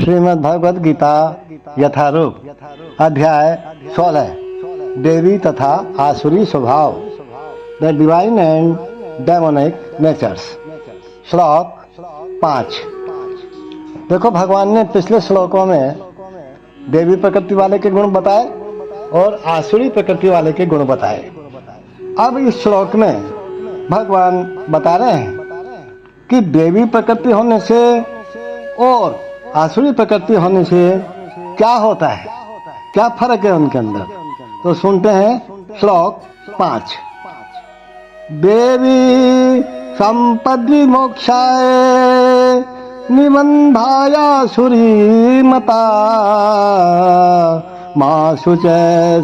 श्रीमद् भगवद गीता यथारूप अध्याय 16 देवी तथा आसुरी स्वभाव the divine and demonic natures. श्लोक 5। देखो, भगवान ने पिछले श्लोकों में देवी प्रकृति वाले के गुण बताए और आसुरी प्रकृति वाले के गुण बताए। अब इस श्लोक में भगवान बता रहे हैं कि देवी प्रकृति होने से और आसुरी प्रकृति होने से क्या होता है, क्या फर्क है उनके अंदर। तो सुनते हैं श्लोक 5। देवी संपद्दि मोक्षाय निबंधाय आसुरी मता मासु च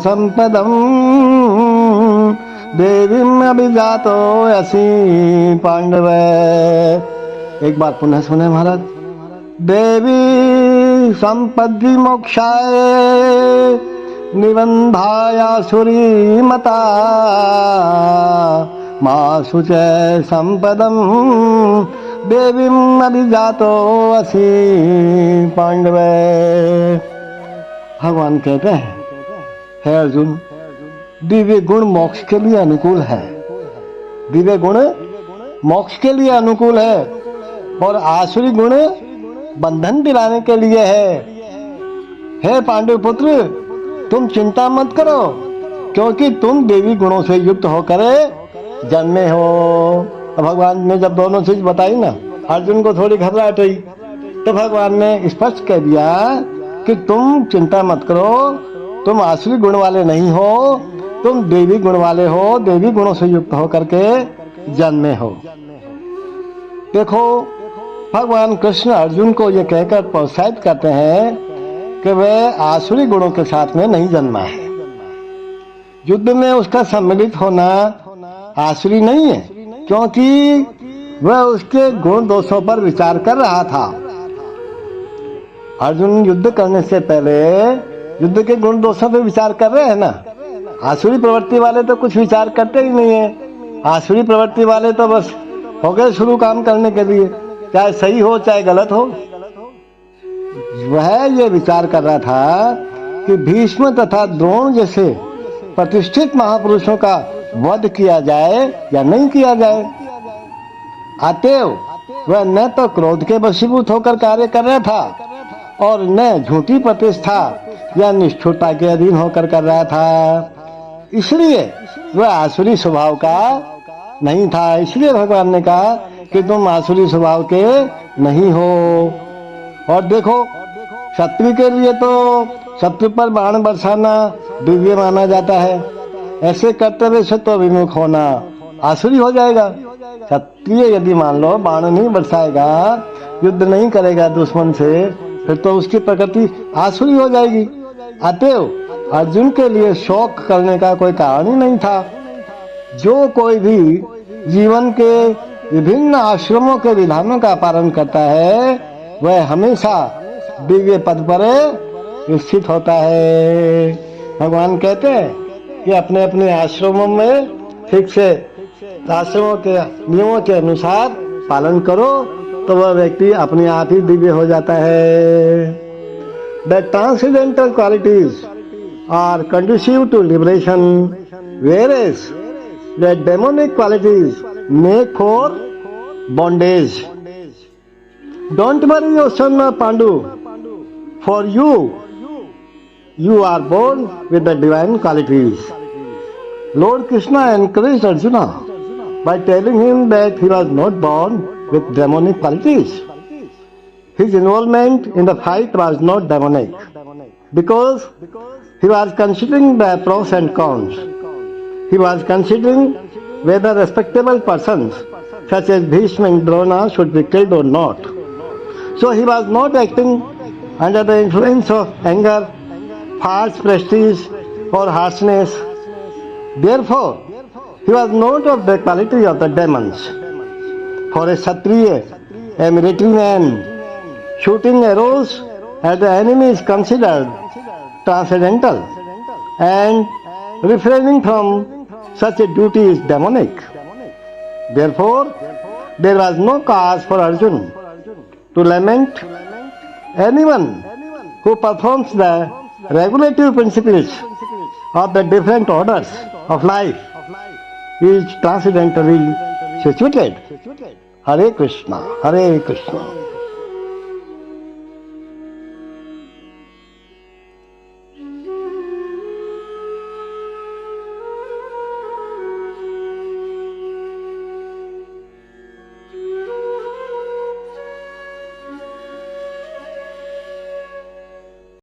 संपदम देवीम अभिजातो यसी पांडव। एक बार पुनः सुने महाराज। देवी संपद्दि मोक्षाय निबंधाय आसुरी मता मासु च संपदम देवीम अभिजातो असि पांडव। भगवान कहते हैं, हे अर्जुन, दिव्य गुण मोक्ष के लिए अनुकूल है। दिव्य गुण मोक्ष के लिए अनुकूल है और आसुरी गुण बंधन दिलाने के लिए है। हे पांडव पुत्र, तुम चिंता मत करो, क्योंकि तुम देवी गुणों से युक्त होकर जन्मे हो। भगवान ने जब दोनों चीज बताई ना, अर्जुन को थोड़ी घबराहट हुई, तो भगवान ने स्पष्ट कह दिया कि तुम चिंता मत करो, तुम आसुरी गुण वाले नहीं हो, तुम देवी गुण वाले हो, देवी गुणों से युक्त होकर के जन्मे हो। देखो, भगवान कृष्ण अर्जुन को ये कहकर प्रोत्साहित करते हैं कि वह आसुरी गुणों के साथ में नहीं जन्मा है। युद्ध में उसका सम्मिलित होना आसुरी नहीं है, क्योंकि वह उसके गुण दोषों पर विचार कर रहा था। अर्जुन युद्ध करने से पहले युद्ध के गुण दोषों पर विचार कर रहे हैं ना। आसुरी प्रवृत्ति वाले तो कुछ विचार करते ही नहीं है। आसुरी प्रवृत्ति वाले तो बस हो गए शुरू काम करने के लिए, चाहे सही हो चाहे गलत हो। वह ये विचार कर रहा था कि भीष्म तथा द्रोण जैसे प्रतिष्ठित महापुरुषों का वध किया जाए या नहीं किया जाए। अतएव वह न तो क्रोध के वशीभूत होकर कार्य कर रहा था और न झूठी प्रतिष्ठा या निष्ठुरता के अधीन होकर कर रहा था। इसलिए वह आसुरी स्वभाव का नहीं था। इसलिए भगवान ने कहा कि तुम आसुरी स्वभाव के नहीं हो। और देखो, शत्रु के लिए तो शत्रु पर बाण बरसाना दिव्य माना जाता है। ऐसे कर्तव्य से तो विमुख होना आसुरी हो जाएगा। क्षत्रिय यदि मान लो बाण नहीं बरसाएगा, युद्ध नहीं करेगा दुश्मन से, फिर तो उसकी प्रकृति आसुरी हो जाएगी। अतएव अर्जुन के लिए शोक करने का कोई कारण ही नहीं था। जो कोई भी जीवन के विभिन्न आश्रमों के विधानों का पालन करता है, वह हमेशा दिव्य पद पर स्थित होता है। भगवान कहते हैं कि अपने अपने आश्रमों में ठीक से आश्रमों के नियमों के अनुसार पालन करो, तो वह व्यक्ति अपने आप ही दिव्य हो जाता है। The transcendental qualities are conducive to liberation, whereas the demonic qualities make for bondage. Don't worry yourself, Pandu, for you are born with the divine qualities. Lord Krishna encouraged Arjuna by telling him that he was not born with demonic qualities. His involvement in the fight was not demonic, because he was considering the pros and cons. He was considering whether respectable persons such as Bhishma and Drona should be killed or not. So he was not acting under the influence of anger, false prestige or harshness. Therefore, he was not of the quality of the demons. For a Kshatriya, a military man, shooting arrows at the enemy is considered transcendental, and refraining from such a duty is demonic. Therefore, there was no cause for Arjuna to lament anyone who performs the regulative principles of the different orders of life is transcendently situated. Hare Krishna, Hare Krishna.